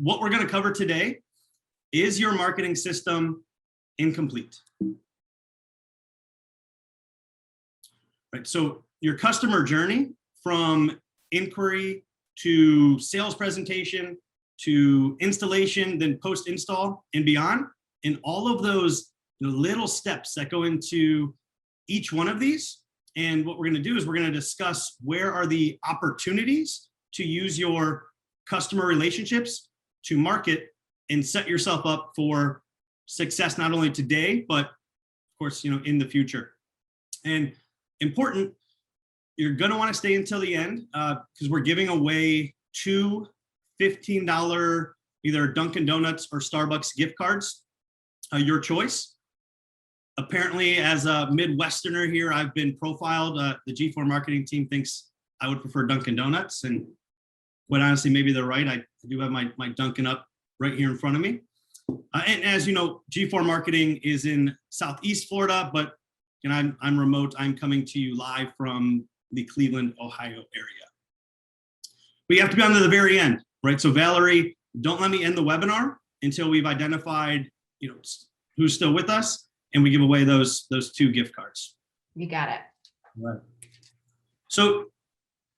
what we're going to cover today is your marketing system incomplete. Right, so your customer journey from inquiry to sales presentation to installation, then post-install and beyond, and all of those little steps that go into each one of these. And what we're going to do is we're going to discuss where are the opportunities to use your customer relationships to market and set yourself up for success, not only today, but of course, in the future. And important, you're going to want to stay until the end because we're giving away 2 $15 either Dunkin' Donuts or Starbucks gift cards, your choice. Apparently, as a Midwesterner here, I've been profiled. The G4 marketing team thinks I would prefer Dunkin' Donuts, and quite honestly, maybe they're right. I do have my Dunkin' up right here in front of me. And as you know, G4 marketing is in Southeast Florida, but I'm remote. I'm coming to you live from the Cleveland, Ohio area. But you have to be on to the very end, right? So Valerie, don't let me end the webinar until we've identified, who's still with us, and we give away those 2 gift cards. You got it. All right. So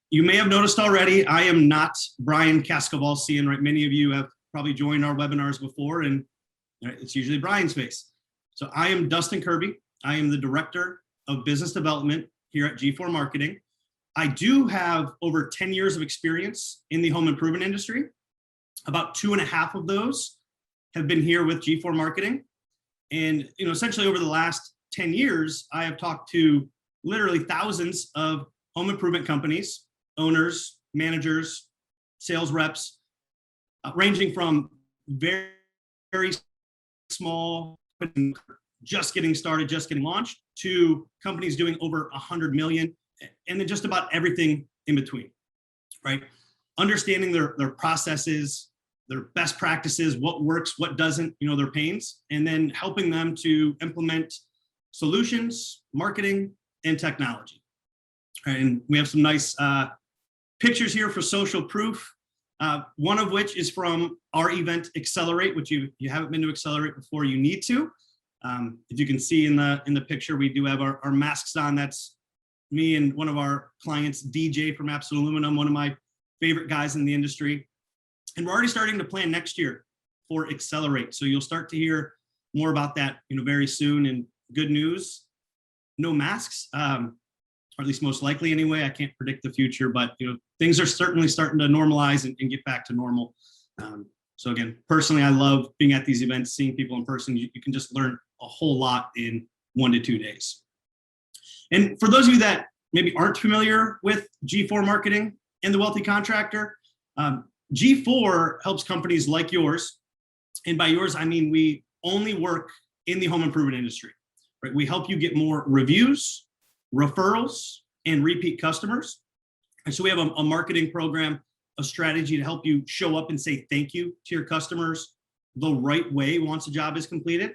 you may have noticed already, I am not Brian Kaskavalcian, right? Many of you have probably joined our webinars before, and it's usually Brian's face. So I am Dustin Kirby. I am the Director of Business Development here at G4 Marketing. I do have over 10 years of experience in the home improvement industry. About 2.5 of those have been here with G4 Marketing. And essentially over the last 10 years, I have talked to literally thousands of home improvement companies, owners, managers, sales reps, ranging from very, very small, just getting started, just getting launched, to companies doing over 100 million, and then just about everything in between, right? Understanding their processes, their best practices, what works, what doesn't, their pains, and then helping them to implement solutions, marketing, and technology. And we have some nice pictures here for social proof, one of which is from our event, Accelerate, which you haven't been to Accelerate before, you need to. If you can see in the picture, we do have our masks on. That's me and one of our clients, DJ from Absolute Aluminum, one of my favorite guys in the industry. And we're already starting to plan next year for Accelerate. So you'll start to hear more about that, very soon. And good news, no masks, or at least most likely anyway. I can't predict the future, but things are certainly starting to normalize and get back to normal. So again, personally, I love being at these events, seeing people in person. You can just learn a whole lot in 1 to 2 days. And for those of you that maybe aren't familiar with G4 Marketing and the Wealthy Contractor, G4 helps companies like yours, and by yours, I mean we only work in the home improvement industry, right? We help you get more reviews, referrals, and repeat customers. And so we have a marketing program, a strategy to help you show up and say thank you to your customers the right way once a job is completed.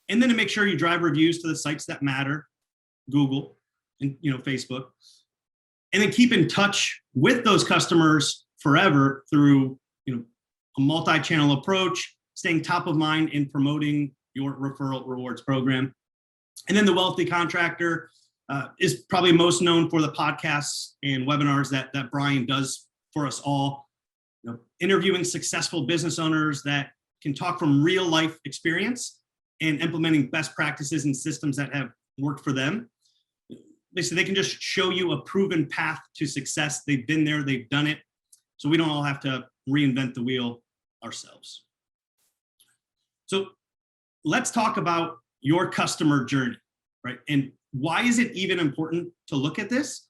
And then to make sure you drive reviews to the sites that matter, Google and Facebook. And then keep in touch with those customers forever through a multi-channel approach, staying top of mind in promoting your referral rewards program. And then the Wealthy Contractor is probably most known for the podcasts and webinars that Brian does for us all, interviewing successful business owners that can talk from real life experience and implementing best practices and systems that have worked for them. Basically, they can just show you a proven path to success. They've been there, they've done it. So we don't all have to reinvent the wheel ourselves. So let's talk about your customer journey, right? And why is it even important to look at this?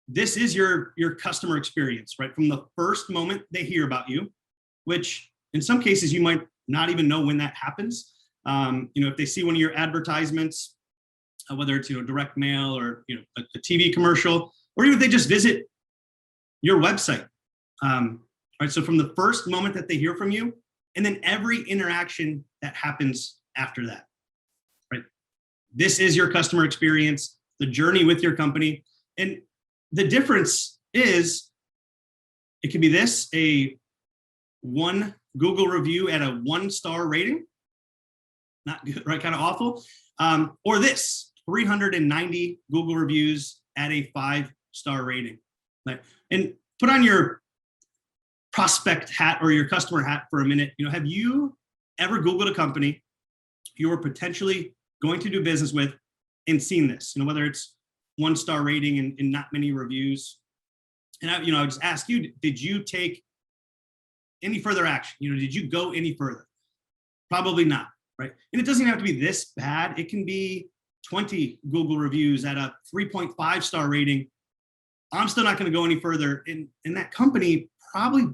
This is your customer experience, right? From the first moment they hear about you, which in some cases you might not even know when that happens. If they see one of your advertisements, whether it's direct mail or a TV commercial, or even if they just visit your website. Right. So from the first moment that they hear from you, and then every interaction that happens after that, right? This is your customer experience, the journey with your company. And the difference is it could be this, a one Google review at a 1-star rating, not good, right? Kind of awful. Or this 390 Google reviews at a 5-star rating. Right? And put on your prospect hat or your customer hat for a minute. Have you ever Googled a company you were potentially going to do business with and seen this? Whether it's 1-star rating and not many reviews. And I would just ask you, did you take any further action? Did you go any further? Probably not, right? And it doesn't have to be this bad. It can be 20 Google reviews at a 3.5-star rating. I'm still not going to go any further. And that company probably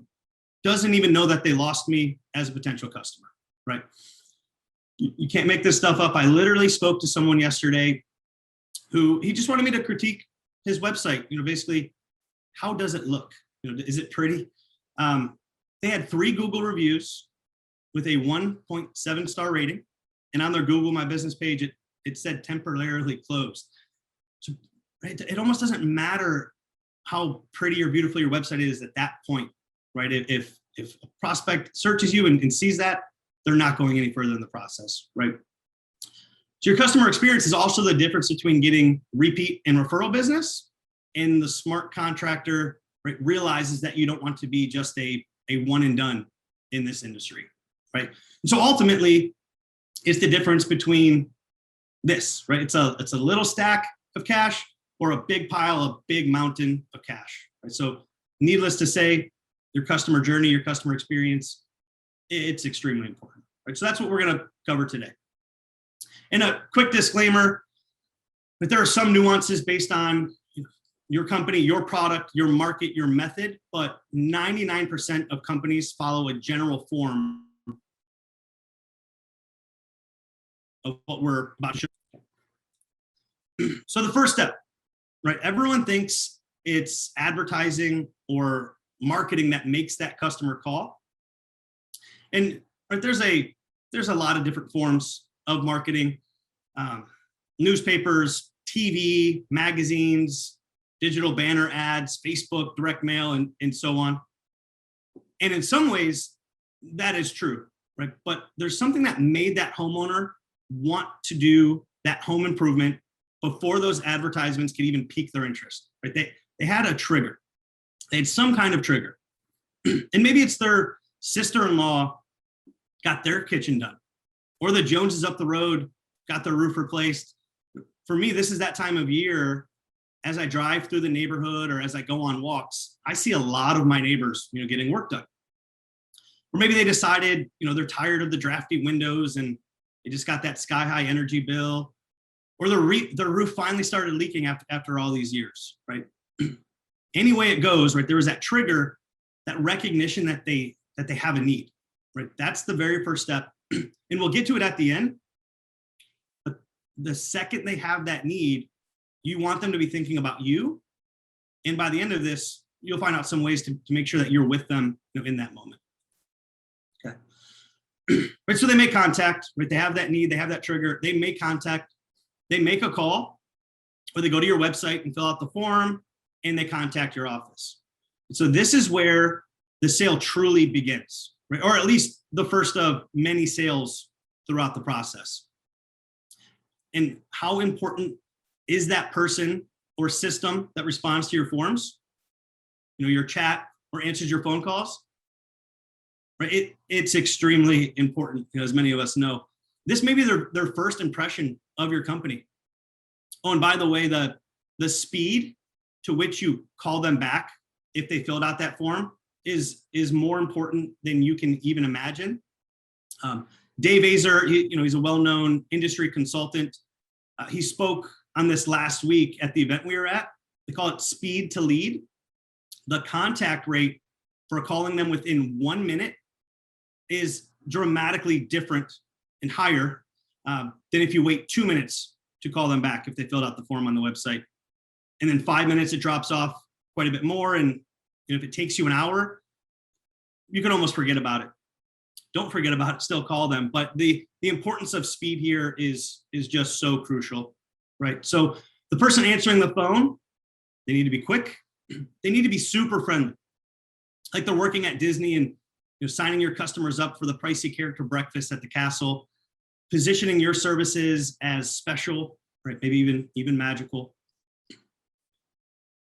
doesn't even know that they lost me as a potential customer, right? You can't make this stuff up. I literally spoke to someone yesterday who he just wanted me to critique his website. Basically, how does it look? Is it pretty? They had 3 Google reviews with a 1.7-star rating. And on their Google My Business page, it said temporarily closed. So right, it almost doesn't matter how pretty or beautiful your website is at that point, right? If a prospect searches you and sees that, they're not going any further in the process, right? So your customer experience is also the difference between getting repeat and referral business, and the smart contractor, right, realizes that you don't want to be just a one and done in this industry, right? And so ultimately, it's the difference between this, right? It's a little stack of cash or a big pile, a big mountain of cash, right? So needless to say, your customer journey, your customer experience, it's extremely important, right? So that's what we're going to cover today. And a quick disclaimer, that there are some nuances based on your company, your product, your market, your method, but 99% of companies follow a general form of what we're about to show. So the first step, right? Everyone thinks it's advertising or marketing that makes that customer call. And right, there's a lot of different forms of marketing, newspapers, TV, magazines, digital banner ads, Facebook, direct mail, and so on. And in some ways, that is true, right? But there's something that made that homeowner want to do that home improvement before those advertisements could even pique their interest, right? They had a trigger. They had some kind of trigger. And maybe it's their sister-in-law got their kitchen done, or the Joneses up the road got their roof replaced. For me, this is that time of year. As I drive through the neighborhood or as I go on walks, I see a lot of my neighbors, getting work done. Or maybe they decided, they're tired of the drafty windows and they just got that sky-high energy bill, or their roof finally started leaking after all these years, right? Any way it goes, right? There was that trigger, that recognition that they have a need, right? That's the very first step, and we'll get to it at the end. But the second they have that need, you want them to be thinking about you. And by the end of this, you'll find out some ways to make sure that you're with them in that moment. Okay. Right, so they make contact, right? They have that need, they have that trigger, they make contact, they make a call, or they go to your website and fill out the form, and they contact your office. So this is where the sale truly begins, right? Or at least the first of many sales throughout the process. And how important is that person or system that responds to your forms, your chat or answers your phone calls, right? It's extremely important, as many of us know. This may be their first impression of your company. Oh, and by the way, the speed to which you call them back if they filled out that form is more important than you can even imagine. Dave Azer, he's a well-known industry consultant. He spoke on this last week at the event we were at. They call it speed to lead. The contact rate for calling them within 1 minute is dramatically different and higher than if you wait 2 minutes to call them back if they filled out the form on the website. And then 5 minutes, it drops off quite a bit more. And if it takes you an hour, you can almost forget about it. Don't forget about it, still call them. But the importance of speed here is just so crucial, right? So the person answering the phone, they need to be quick. They need to be super friendly. Like they're working at Disney and signing your customers up for the pricey character breakfast at the castle, positioning your services as special, right? Maybe even magical.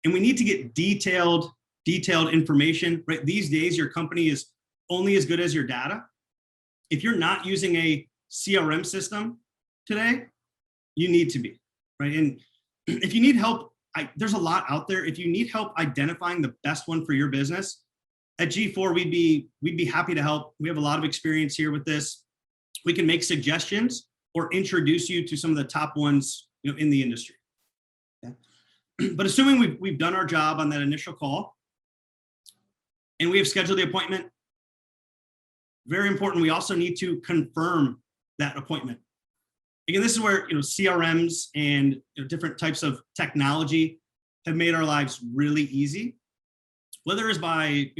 And we need to get detailed information, right? These days, your company is only as good as your data. If you're not using a CRM system today, you need to be, right? And if you need help, there's a lot out there. If you need help identifying the best one for your business, at G4, we'd be happy to help. We have a lot of experience here with this. We can make suggestions or introduce you to some of the top ones, in the industry. Okay? But assuming we've done our job on that initial call and we have scheduled the appointment, very important, we also need to confirm that appointment. Again, this is where CRMs and different types of technology have made our lives really easy. Whether it's by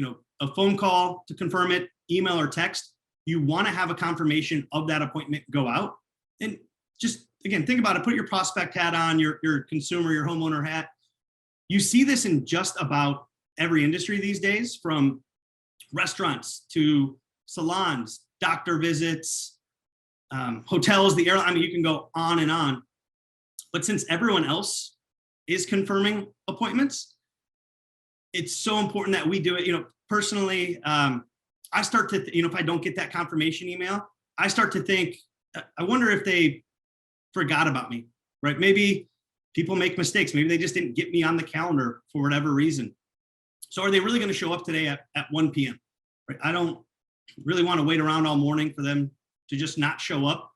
a phone call to confirm it, email or text, you want to have a confirmation of that appointment go out. And just again, think about it. Put your prospect hat on, your consumer, your homeowner hat. You see this in just about every industry these days, from restaurants to salons, doctor visits, hotels, the airline. I mean, you can go on and on. But since everyone else is confirming appointments, it's so important that we do it. Personally, I start to, if I don't get that confirmation email, I start to think, I wonder if they forgot about me, right? Maybe people make mistakes. Maybe they just didn't get me on the calendar for whatever reason. So are they really going to show up today at 1 p.m.? Right? I don't really want to wait around all morning for them to just not show up.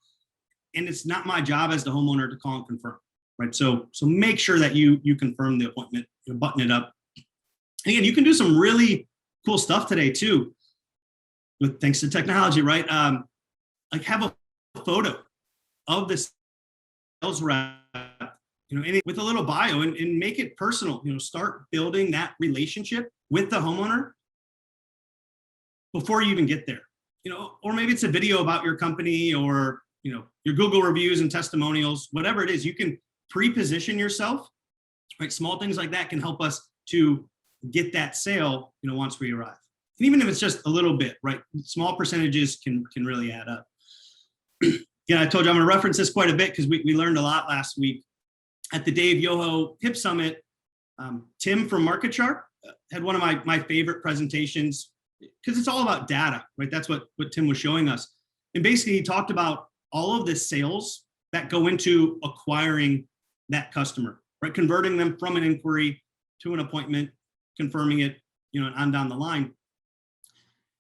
And it's not my job as the homeowner to call and confirm, right? So make sure that you confirm the appointment, button it up. And again, you can do some really cool stuff today too, thanks to technology, right? Like have a photo of the sales rep, with a little bio and make it personal. Start building that relationship with the homeowner before you even get there. Or maybe it's a video about your company or your Google reviews and testimonials, whatever it is. You can pre-position yourself, right? Small things like that can help us to get that sale, once we arrive. And even if it's just a little bit, right? Small percentages can really add up. Yeah, I told you I'm going to reference this quite a bit because we learned a lot last week at the Dave Yoho Hip Summit. Tim from Market Sharp had one of my favorite presentations because it's all about data, right? That's what Tim was showing us. And basically he talked about all of the sales that go into acquiring that customer, right? Converting them from an inquiry to an appointment, confirming it, and on down the line.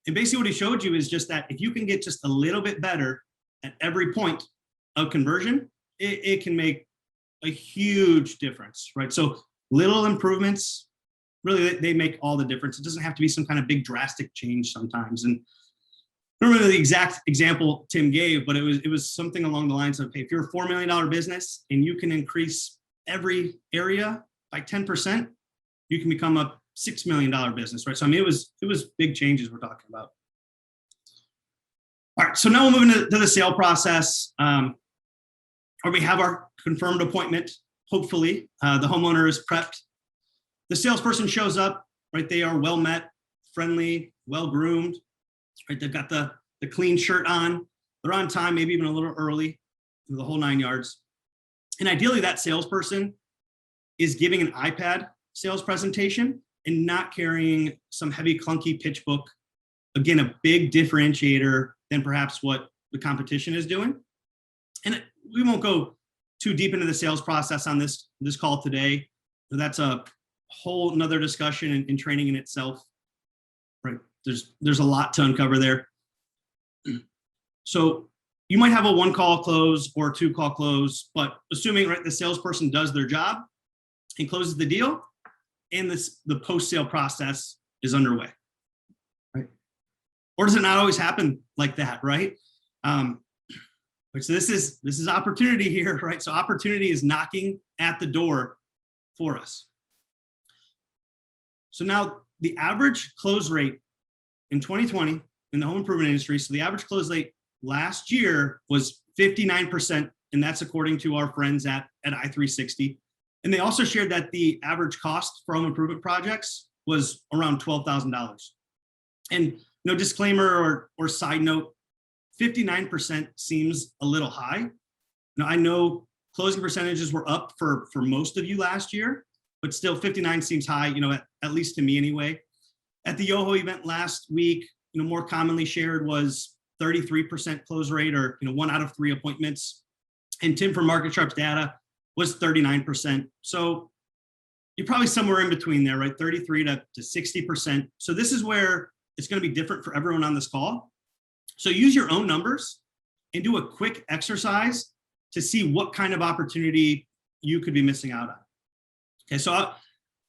And basically what he showed you is just that if you can get just a little bit better at every point of conversion, it can make a huge difference, right? So little improvements, really, they make all the difference. It doesn't have to be some kind of big drastic change sometimes. And I don't remember the exact example Tim gave, but it was something along the lines of, hey, if you're a $4 million business and you can increase every area by 10%, you can become a $6 million business, right? So I mean, it was big changes we're talking about. All right, so now we're moving to the sale process. Or we have our confirmed appointment. Hopefully, the homeowner is prepped. The salesperson shows up, right? They are well met, friendly, well groomed, right? They've got the clean shirt on. They're on time, maybe even a little early, the whole 9 yards. And ideally, that salesperson is giving an iPad sales presentation and not carrying some heavy, clunky pitch book. Again, a big differentiator than perhaps what the competition is doing. And we won't go too deep into the sales process on this call today. That's a whole nother discussion in training in itself, right? There's a lot to uncover there. So you might have a 1-call close or a 2-call close, but assuming, right, the salesperson does their job and closes the deal, and the post-sale process is underway, right? Or does it not always happen like that, right? So this is opportunity here, right? So opportunity is knocking at the door for us. So now the average close rate in 2020 in the home improvement industry, so the average close rate last year was 59%, and that's according to our friends at I360. And they also shared that the average cost for home improvement projects was around $12,000. And disclaimer or side note, 59% seems a little high. Now, I know closing percentages were up for most of you last year, but still 59 seems high, at least to me anyway. At the Yoho event last week, more commonly shared was 33% close rate, or 1 out of 3 appointments. And Tim from Market Sharp's data was 39%. So you're probably somewhere in between there, right? 33 to 60%. So this is where it's going to be different for everyone on this call. So use your own numbers and do a quick exercise to see what kind of opportunity you could be missing out on. Okay, so I'm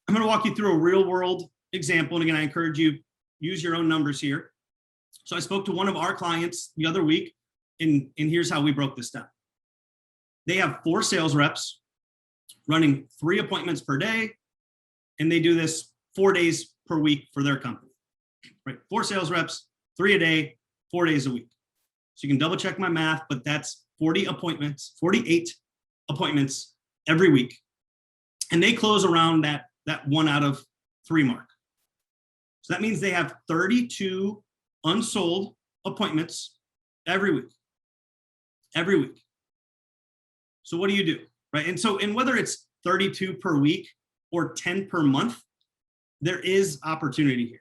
going to walk you through a real world example. And again, I encourage you, use your own numbers here. So I spoke to one of our clients the other week, and here's how we broke this down. They have 4 sales reps running 3 appointments per day, and they do this 4 days per week for their company, right? 4 sales reps, 3 a day, 4 days a week. So you can double check my math, but that's 48 appointments every week. And they close around that 1 out of 3 mark. So that means they have 32 unsold appointments every week. So what do you do, right? And whether it's 32 per week or 10 per month, there is opportunity here.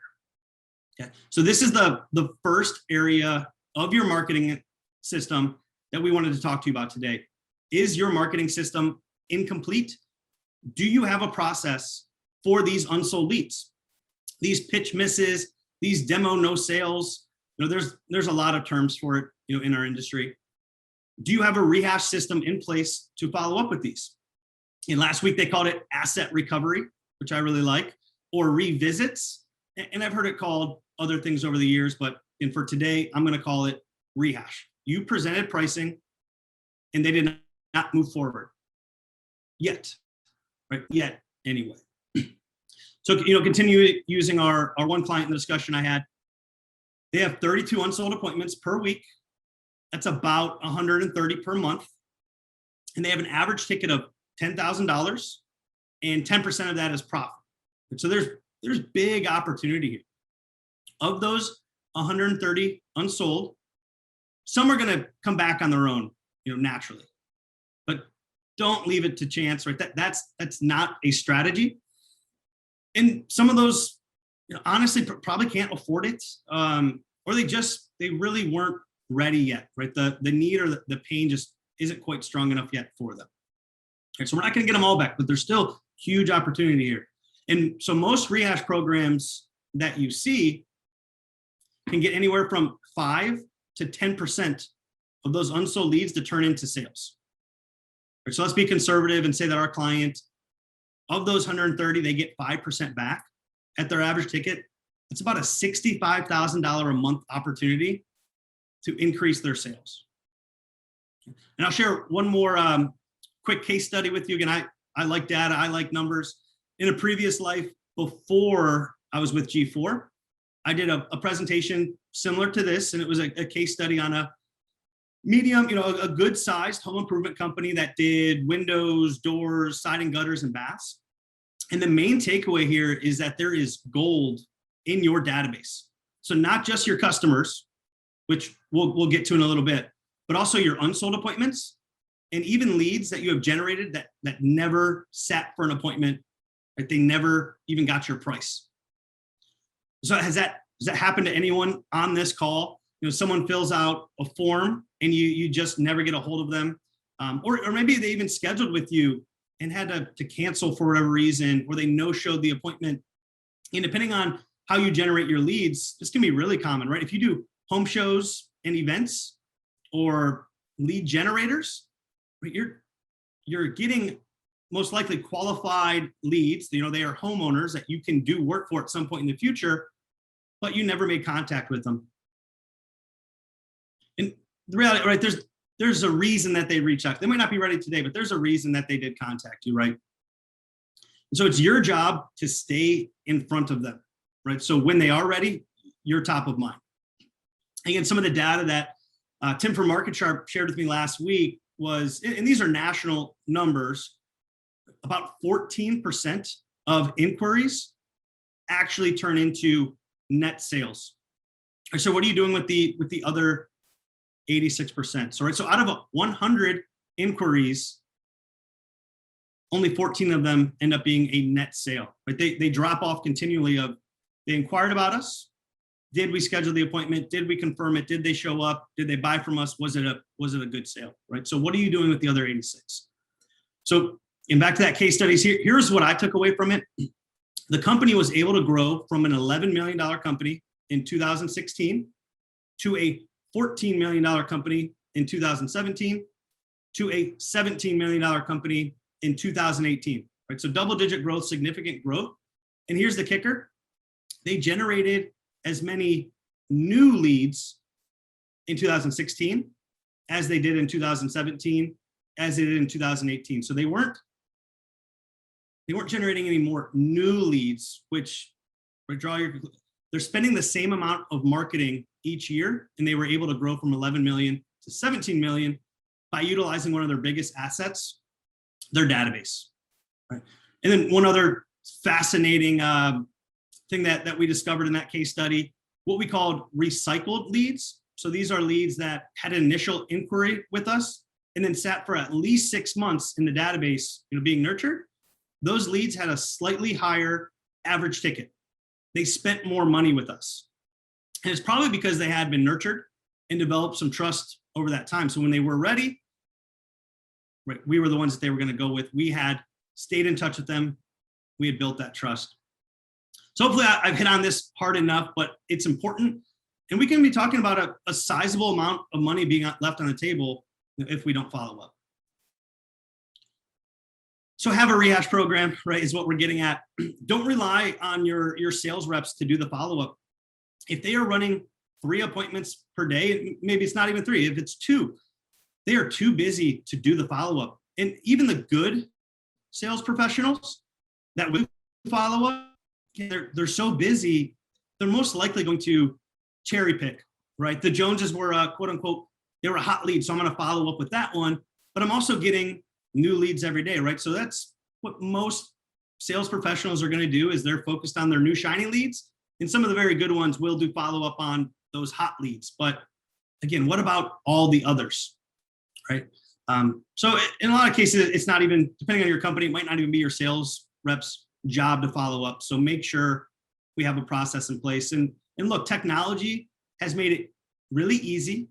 Okay. So this is the first area of your marketing system that we wanted to talk to you about today. Is your marketing system incomplete? Do you have a process for these unsold leads, these pitch misses, these demo no sales? There's a lot of terms for it, in our industry. Do you have a rehash system in place to follow up with these? And last week they called it asset recovery, which I really like, or revisits. And I've heard it called other things over the years, but for today, I'm going to call it rehash. You presented pricing and they did not move forward yet, right? Yet, anyway. So, continue using our one client in the discussion I had. They have 32 unsold appointments per week. That's about 130 per month. And they have an average ticket of $10,000, and 10% of that is profit. And so there's big opportunity here. Of those 130 unsold, some are going to come back on their own, naturally. But don't leave it to chance, right? That's not a strategy. And some of those, honestly, probably can't afford it, or they really weren't ready yet, right? The need or the pain just isn't quite strong enough yet for them. Right, so we're not going to get them all back, but there's still huge opportunity here. And so most rehash programs that you see can get anywhere from 5 to 10% of those unsold leads to turn into sales. Right, so let's be conservative and say that our client, of those 130, they get 5% back at their average ticket. It's about a $65,000 a month opportunity to increase their sales. And I'll share one more quick case study with you. Again, I like data, I like numbers. In a previous life, before I was with G4, I did a presentation similar to this, and it was a case study on a medium, a good-sized home improvement company that did windows, doors, siding, gutters, and baths. And the main takeaway here is that there is gold in your database. So not just your customers, which we'll get to in a little bit, but also your unsold appointments and even leads that you have generated that never sat for an appointment, right? They never even got your price. So does that happen to anyone on this call? Someone fills out a form and you just never get a hold of them, or maybe they even scheduled with you and had to cancel for whatever reason, or they no-showed the appointment. And depending on how you generate your leads, this can be really common, right? If you do home shows and events or lead generators, right, you're getting most likely qualified leads. They are homeowners that you can do work for at some point in the future, but you never made contact with them. And the reality, right, there's a reason that they reached out. They might not be ready today, but there's a reason that they did contact you, right? And so it's your job to stay in front of them, right? So when they are ready, you're top of mind. Again, some of the data that Tim from Market Sharp shared with me last week was, and these are national numbers, about 14% of inquiries actually turn into net sales. So what are you doing with the other 86%? So, right, so out of 100 inquiries, only 14 of them end up being a net sale, right? They drop off continually of, they inquired about us. Did we schedule the appointment? Did we confirm it? Did they show up? Did they buy from us? Was it a good sale, right? So what are you doing with the other 86? So, and back to that case studies here, here's what I took away from it. The company was able to grow from an $11 million company in 2016 to a $14 million company in 2017 to a $17 million company in 2018, right? So double-digit growth, significant growth. And here's the kicker. They generated as many new leads in 2016 as they did in 2017, as they did in 2018. So they weren't generating any more new leads, which they're spending the same amount of marketing each year, and they were able to grow from 11 million to 17 million by utilizing one of their biggest assets, their database. Right? And then one other fascinating thing that we discovered in that case study, what we called recycled leads. So these are leads that had an initial inquiry with us and then sat for at least 6 months in the database, being nurtured. Those leads had a slightly higher average ticket. They spent more money with us. And it's probably because they had been nurtured and developed some trust over that time. So when they were ready, right, we were the ones that they were going to go with. We had stayed in touch with them. We had built that trust. So hopefully I've hit on this hard enough, but it's important. And we can be talking about a sizable amount of money being left on the table if we don't follow up. So have a rehash program, right, is what we're getting at. Don't rely on your sales reps to do the follow-up. If they are running 3 appointments per day, maybe it's not even 3, if it's 2, they are too busy to do the follow-up. And even the good sales professionals that will follow up, they're so busy, they're most likely going to cherry pick, right? The Joneses were quote unquote, they were a hot lead, so I'm going to follow up with that one, but I'm also getting new leads every day, right? So that's what most sales professionals are going to do, is they're focused on their new shiny leads, and some of the very good ones will do follow up on those hot leads. But again, what about all the others, right? So in a lot of cases, it's not even, depending on your company, it might not even be your sales rep's job to follow up. So make sure we have a process in place. And look, technology has made it really easy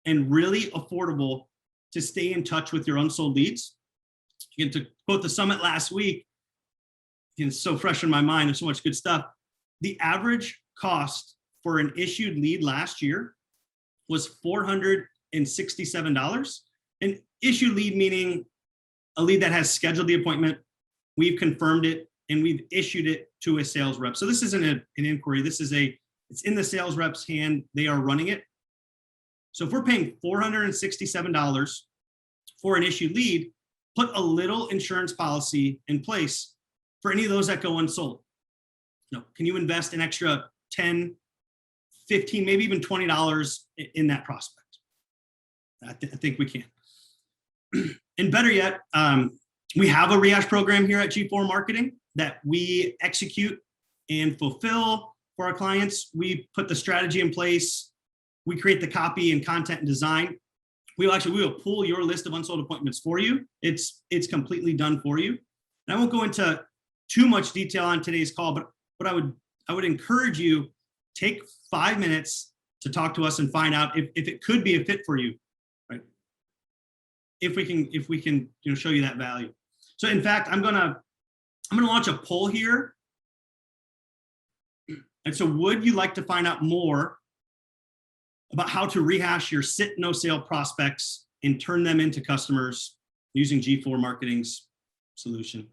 and really affordable to stay in touch with your unsold leads. Again, to quote the summit last week, it's so fresh in my mind, there's so much good stuff. The average cost for an issued lead last year was $467. An issued lead meaning a lead that has scheduled the appointment, we've confirmed it, and we've issued it to a sales rep. So this isn't an inquiry. This is it's in the sales rep's hand. They are running it. So if we're paying $467 for an issued lead, put a little insurance policy in place for any of those that go unsold. Can you invest an extra $10, $15, maybe even $20 in that prospect? I think we can. And better yet, we have a rehash program here at G4 Marketing that we execute and fulfill for our clients. We put the strategy in place. We create the copy and content and design. We will pull your list of unsold appointments for you. It's completely done for you. And I won't go into too much detail on today's call, but I would encourage you, take 5 minutes to talk to us and find out if it could be a fit for you, right? If we can show you that value. So in fact, I'm gonna launch a poll here. And so would you like to find out more about how to rehash your sit no sale prospects and turn them into customers using G4 Marketing's solution?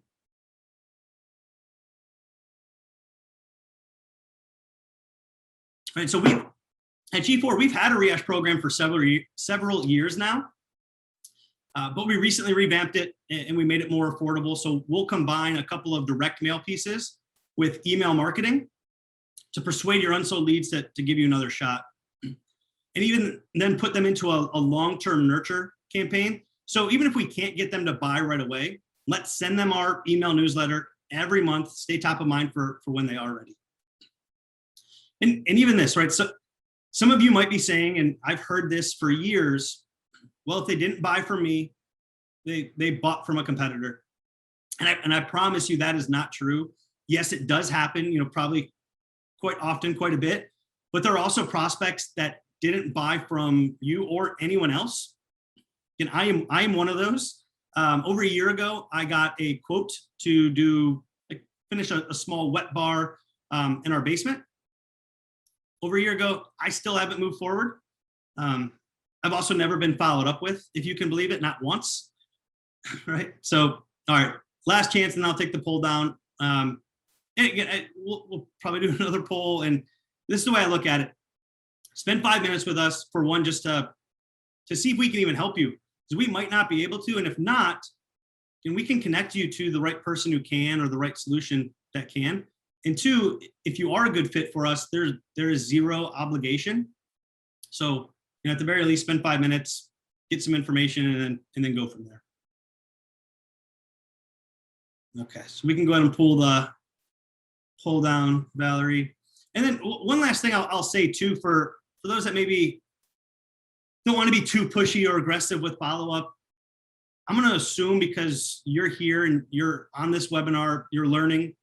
All right, so at G4, we've had a rehash program for several years now, but we recently revamped it and we made it more affordable. So we'll combine a couple of direct mail pieces with email marketing to persuade your unsold leads to give you another shot. And even then put them into a long-term nurture campaign. So even if we can't get them to buy right away, let's send them our email newsletter every month, stay top of mind for when they are ready. And even this, right? So Some of you might be saying, and I've heard this for years, well, if they didn't buy from me, they bought from a competitor. And I promise you that is not true. Yes, it does happen, probably quite often, quite a bit, but there are also prospects that didn't buy from you or anyone else. And I am one of those. Over a year ago, I got a quote to finish a small wet bar in our basement. Over a year ago, I still haven't moved forward. I've also never been followed up with, if you can believe it, not once, right? So, all right, last chance, and I'll take the poll down. And again, we'll probably do another poll, and this is the way I look at it. Spend 5 minutes with us for one, just to see if we can even help you, because we might not be able to, and if not, then we can connect you to the right person who can, or the right solution that can. And two, if you are a good fit for us, there is zero obligation. So, at the very least, spend 5 minutes, get some information, and then go from there. Okay, so we can go ahead and pull down Valerie. And then one last thing I'll say too, for those that maybe don't want to be too pushy or aggressive with follow-up, I'm going to assume, because you're here and you're on this webinar, you're learning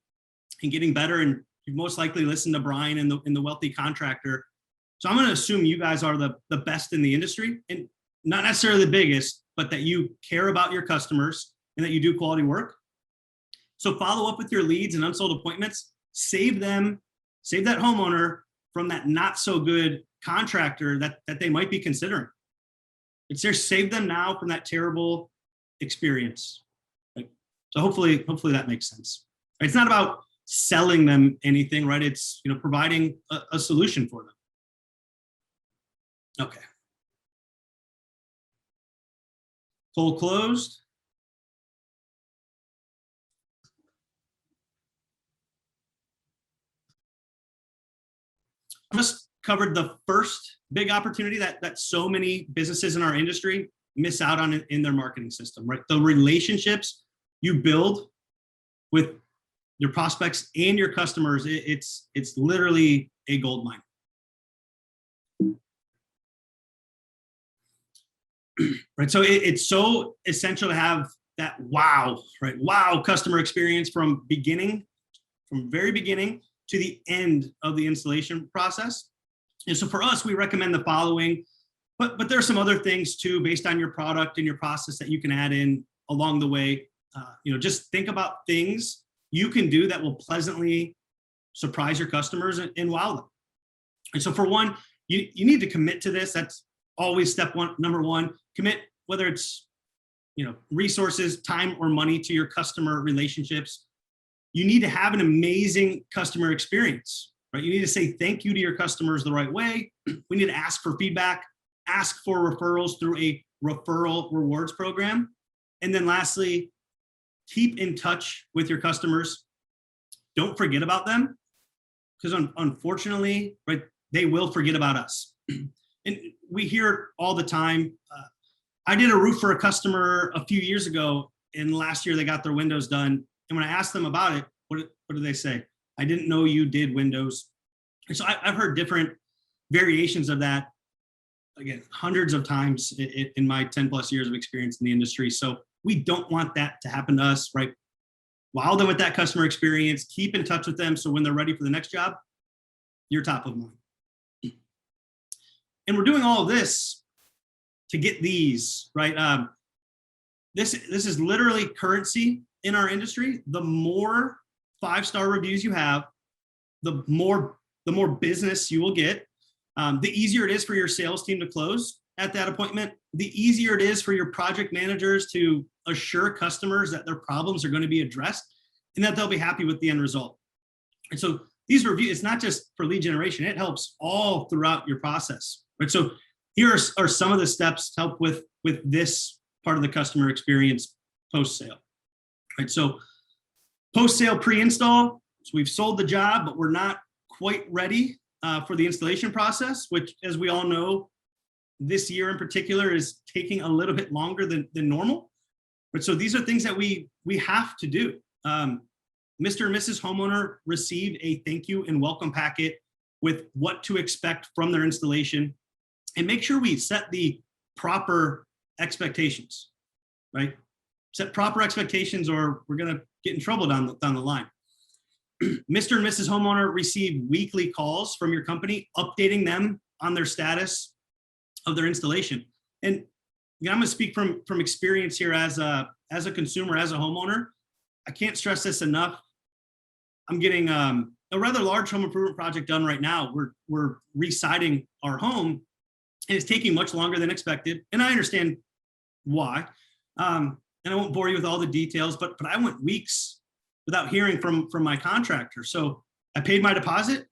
and getting better, and you've most likely listened to Brian and the Wealthy Contractor. So I'm going to assume you guys are the best in the industry, and not necessarily the biggest, but that you care about your customers and that you do quality work. So follow up with your leads and unsold appointments, save that homeowner from that not so good contractor that they might be considering. It's there, save them now from that terrible experience. Right? So hopefully that makes sense. It's not about selling them anything, right? It's providing a solution for them. Okay. Poll closed. Just covered the first big opportunity that so many businesses in our industry miss out on in their marketing system, right? The relationships you build with your prospects and your customers, it's literally a gold mine. Right, so it's so essential to have that wow customer experience from very beginning to the end of the installation process. And so for us, we recommend the following, but there are some other things too, based on your product and your process, that you can add in along the way. Just think about things you can do that will pleasantly surprise your customers and wow them. And so for one, you need to commit to this. That's always step one, number one. Commit, whether it's resources, time, or money, to your customer relationships. You need to have an amazing customer experience, right? You need to say thank you to your customers the right way. We need to ask for feedback, ask for referrals through a referral rewards program. And then lastly, keep in touch with your customers. Don't forget about them, because unfortunately, right, they will forget about us. And we hear it all the time. I did a roof for a customer a few years ago, and last year they got their windows done. And when I asked them about it, what did they say? I didn't know you did windows. And so I've heard different variations of that, again, hundreds of times in my 10 plus years of experience in the industry. So we don't want that to happen to us, right? Wow them with that customer experience, keep in touch with them, so when they're ready for the next job, you're top of mind. And we're doing all of this to get these, right? This is literally currency in our industry. The more 5-star reviews you have, the more business you will get. The easier it is for your sales team to close at that appointment. The easier it is for your project managers to assure customers that their problems are going to be addressed and that they'll be happy with the end result. And so these reviews, it's not just for lead generation, it helps all throughout your process. Right? So here are some of the steps to help with this part of the customer experience post-sale. Right? So post-sale pre-install, so we've sold the job, but we're not quite ready for the installation process, which, as we all know, this year in particular is taking a little bit longer than normal. But so these are things that we have to do. Mr. and Mrs. Homeowner received a thank you and welcome packet with what to expect from their installation, and make sure we set the proper expectations, right? Set proper expectations or we're going to get in trouble down the line. Mr. and Mrs. Homeowner receive weekly calls from your company updating them on their status of their installation. And I'm going to speak from experience here as a consumer, as a homeowner. I can't stress this enough. I'm getting a rather large home improvement project done right now. We're re-siding our home, and it's taking much longer than expected. And I understand why. And I won't bore you with all the details, but I went weeks without hearing from my contractor. So I paid my deposit.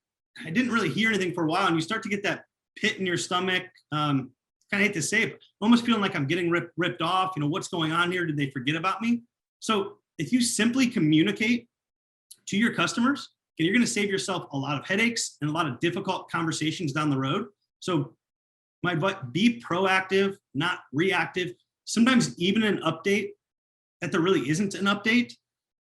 I didn't really hear anything for a while, and you start to get that pit in your stomach. Kind of hate to say it, but almost feeling like I'm getting ripped off. You know, what's going on here? Did they forget about me? So if you simply communicate to your customers, you're going to save yourself a lot of headaches and a lot of difficult conversations down the road. So my advice, be proactive, not reactive. Sometimes even an update that there really isn't an update,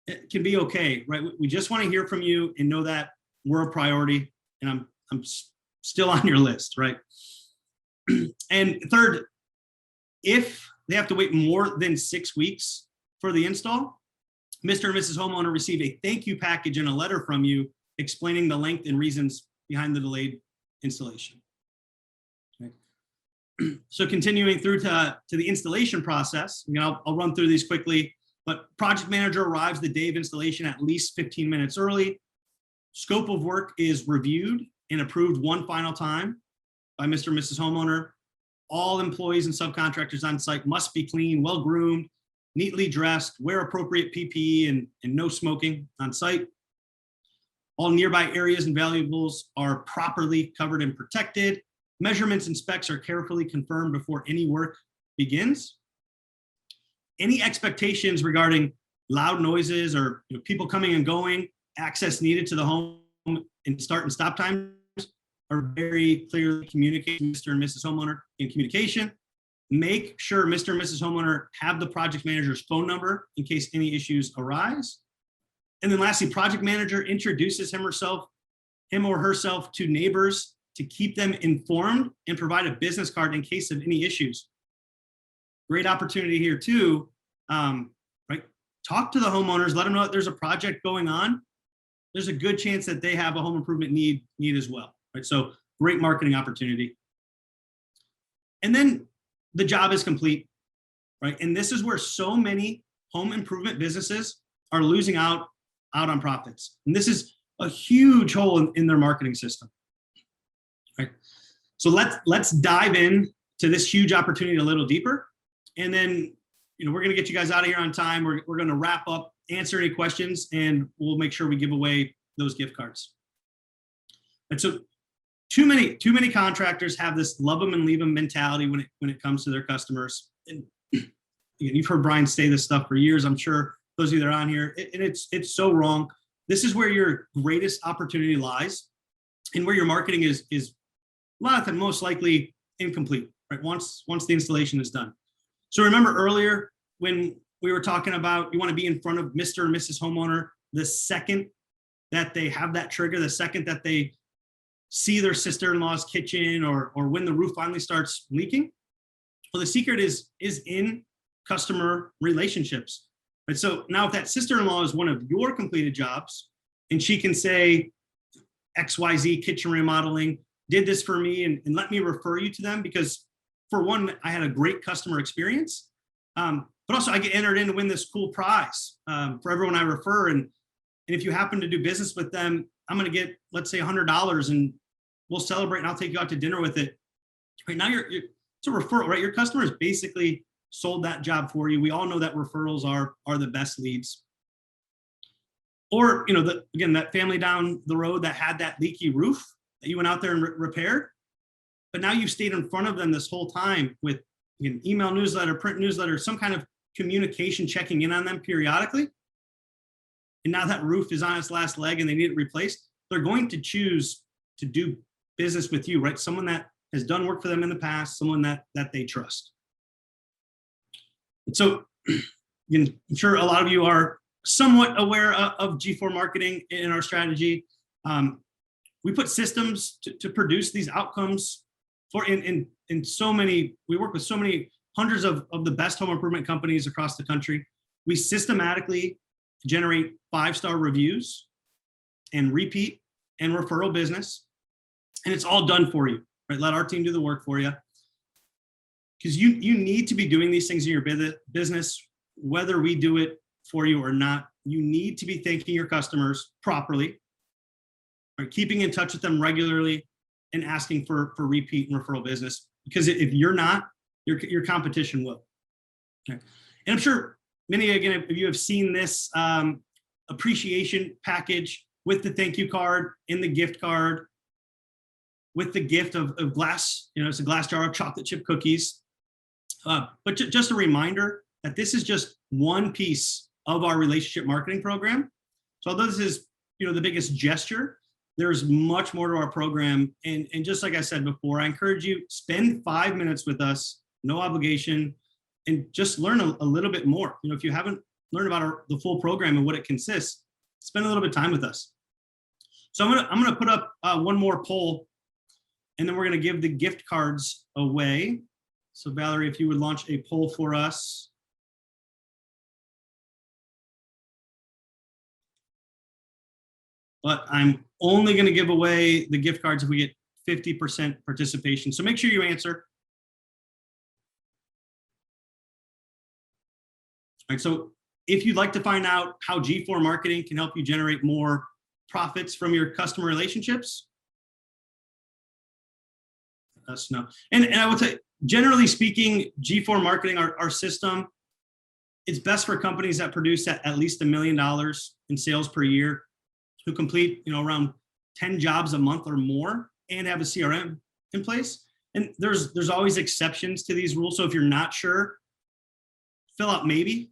it can be okay, right? We just want to hear from you and know that we're a priority, and I'm still on your list, right? And third, if they have to wait more than 6 weeks for the install, Mr. and Mrs. Homeowner receive a thank you package and a letter from you explaining the length and reasons behind the delayed installation. Okay. So continuing through to the installation process, I'll run through these quickly, but project manager arrives the day of installation at least 15 minutes early. Scope of work is reviewed and approved one final time by Mr. and Mrs. Homeowner. All employees and subcontractors on site must be clean, well-groomed, neatly dressed, wear appropriate PPE, and no smoking on site. All nearby areas and valuables are properly covered and protected. Measurements and specs are carefully confirmed before any work begins. Any expectations regarding loud noises or people coming and going, access needed to the home, and start and stop times are very clearly communicated to Mr. and Mrs. Homeowner in communication. Make sure Mr. and Mrs. Homeowner have the project manager's phone number in case any issues arise. And then lastly, project manager introduces him or herself to neighbors to keep them informed and provide a business card in case of any issues. Great opportunity here too, right? Talk to the homeowners, let them know that there's a project going on. There's a good chance that they have a home improvement need as well, right? So great marketing opportunity. And then the job is complete, right? And this is where so many home improvement businesses are losing out on profits. And this is a huge hole in their marketing system, right? So let's dive in to this huge opportunity a little deeper. And then, we're going to get you guys out of here on time. We're going to wrap up, answer any questions, and we'll make sure we give away those gift cards. And so too many contractors have this love them and leave them mentality when it comes to their customers. And you've heard Brian say this stuff for years, I'm sure, those of you that are on here, and it's so wrong. This is where your greatest opportunity lies, and where your marketing is a lot of most likely incomplete, right? Once the installation is done. So remember earlier when we were talking about you want to be in front of Mr. and Mrs. Homeowner the second that they have that trigger, the second that they see their sister-in-law's kitchen or when the roof finally starts leaking. Well, the secret is in customer relationships. Right? So now if that sister-in-law is one of your completed jobs and she can say XYZ kitchen remodeling did this for me and let me refer you to them because for one, I had a great customer experience, but also I get entered in to win this cool prize for everyone I refer. And if you happen to do business with them, I'm going to get, let's say $100 and we'll celebrate and I'll take you out to dinner with it. Right now it's a referral, right? Your customers basically sold that job for you. We all know that referrals are the best leads. Or, again, that family down the road that had that leaky roof that you went out there and repaired, but now you've stayed in front of them this whole time with an email newsletter, print newsletter, some kind of communication, checking in on them periodically. And now that roof is on its last leg and they need it replaced. They're going to choose to do business with you, right? Someone that has done work for them in the past, someone that they trust. And so I'm sure a lot of you are somewhat aware of G4 marketing in our strategy. we put systems to produce these outcomes for in so many, we work with so many hundreds of the best home improvement companies across the country. We systematically generate 5-star reviews and repeat and referral business. And it's all done for you, right? Let our team do the work for you. Because you need to be doing these things in your business, whether we do it for you or not. You need to be thanking your customers properly, right? Keeping in touch with them regularly and asking for repeat and referral business. Because if you're not, your competition will. Okay. And I'm sure many, again, if you have seen this appreciation package with the thank you card, in the gift card, with the gift of glass, it's a glass jar of chocolate chip cookies. But just a reminder that this is just one piece of our relationship marketing program. So although this is, the biggest gesture, there's much more to our program. And just like I said before, I encourage you, spend 5 minutes with us, no obligation, and just learn a little bit more. If you haven't learned about the full program and what it consists, spend a little bit of time with us. So I'm gonna put up one more poll, and then we're gonna give the gift cards away. So Valerie, if you would launch a poll for us. But I'm only gonna give away the gift cards if we get 50% participation. So make sure you answer. All right, so if you'd like to find out how G4 marketing can help you generate more profits from your customer relationships, let us know. And I would say, generally speaking, G4 marketing, our system, it's best for companies that produce at least $1 million in sales per year, who complete around 10 jobs a month or more, and have a CRM in place. And there's always exceptions to these rules. So if you're not sure, fill out maybe.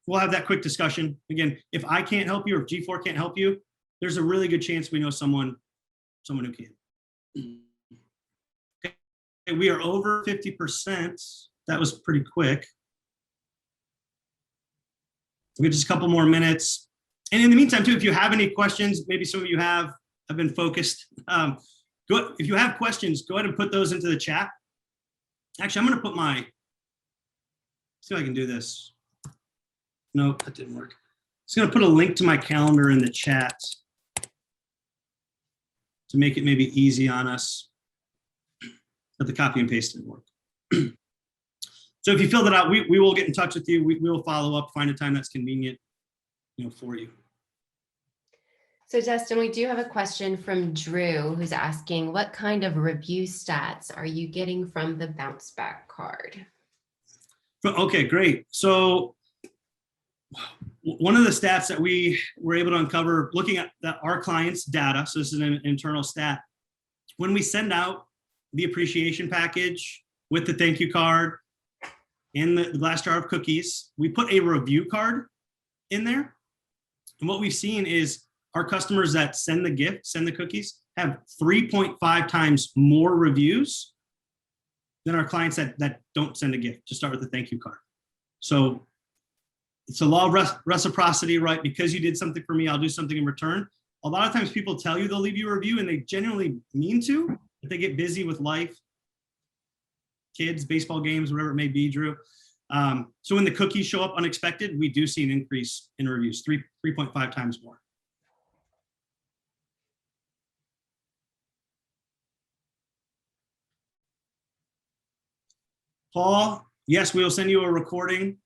We'll have that quick discussion. Again, if I can't help you or if G4 can't help you, there's a really good chance we know someone who can. Okay, we are over 50%. That was pretty quick. We get just a couple more minutes. And in the meantime, too, if you have any questions, maybe some of you have been focused. If you have questions, go ahead and put those into the chat. Actually, I'm going to put see if I can do this. Nope, that didn't work. I'm just going to put a link to my calendar in the chat to make it maybe easy on us. But the copy and paste didn't work. So if you fill that out, we will get in touch with you. We will follow up, find a time that's convenient, for you. So Dustin, we do have a question from Drew, who's asking, what kind of review stats are you getting from the bounce back card? Okay, great. So one of the stats that we were able to uncover looking at our clients' data, so this is an internal stat, when we send out the appreciation package with the thank you card and the glass jar of cookies, we put a review card in there. And what we've seen is our customers that send the gift, send the cookies, have 3.5 times more reviews than our clients that don't send a gift. Just start with the thank you card. So it's a law of reciprocity, right? Because you did something for me, I'll do something in return. A lot of times people tell you they'll leave you a review and they genuinely mean to, but they get busy with life, kids, baseball games, whatever it may be, Drew. So when the cookies show up unexpected, we do see an increase in reviews, 3.5 times more. Paul, yes, we will send you a recording.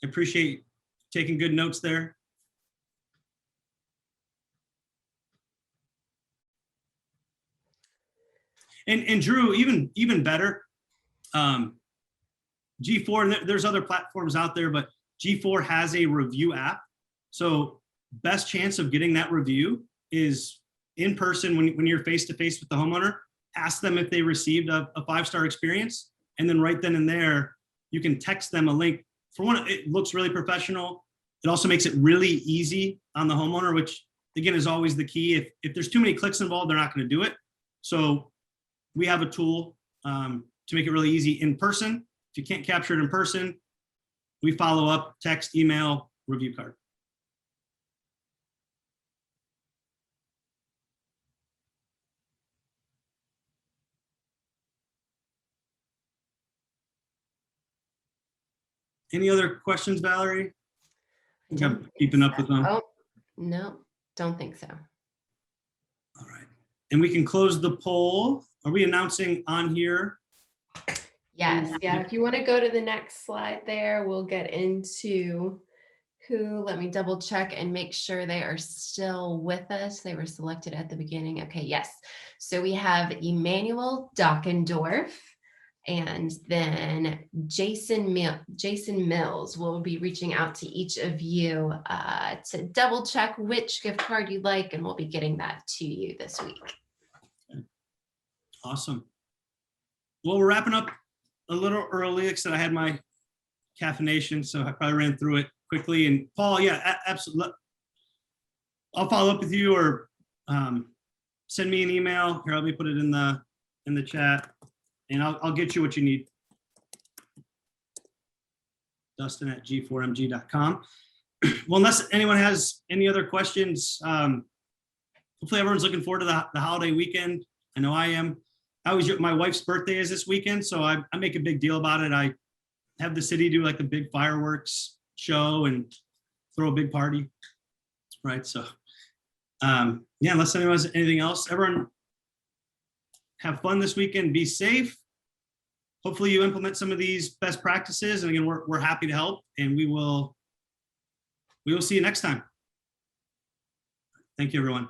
I appreciate taking good notes there. And Drew, even better, G4, and there's other platforms out there, but G4 has a review app. So best chance of getting that review is in person when you're face-to-face with the homeowner. Ask them if they received a 5-star experience. And then right then and there, you can text them a link. For one, it looks really professional. It also makes it really easy on the homeowner, which again is always the key. If there's too many clicks involved, they're not going to do it. So we have a tool to make it really easy in person. If you can't capture it in person, we follow up, text, email, review card. Any other questions, Valerie? I think I'm Don't think keeping up with them. Oh, no, don't think so. All right. And we can close the poll. Are we announcing on here? Yes, yeah, if you want to go to the next slide there, we'll get into who, let me double check and make sure they are still with us. They were selected at the beginning. Okay, yes. So we have Emmanuel Dockendorf and then Jason Mills will be reaching out to each of you to double check which gift card you like, and we'll be getting that to you this week. Awesome. Well, we're wrapping up a little early, except I had my caffeination, so I probably ran through it quickly. And Paul, yeah, absolutely. I'll follow up with you, or send me an email. Here, let me put it in the chat, and I'll get you what you need. Dustin@g4mg.com. Well, unless anyone has any other questions, hopefully everyone's looking forward to the holiday weekend. I know I am. My wife's birthday is this weekend, so I make a big deal about it. I have the city do like a big fireworks show and throw a big party, right? So, yeah, unless anyone has anything else, everyone have fun this weekend. Be safe. Hopefully you implement some of these best practices. And again, we're happy to help, and we will see you next time. Thank you, everyone.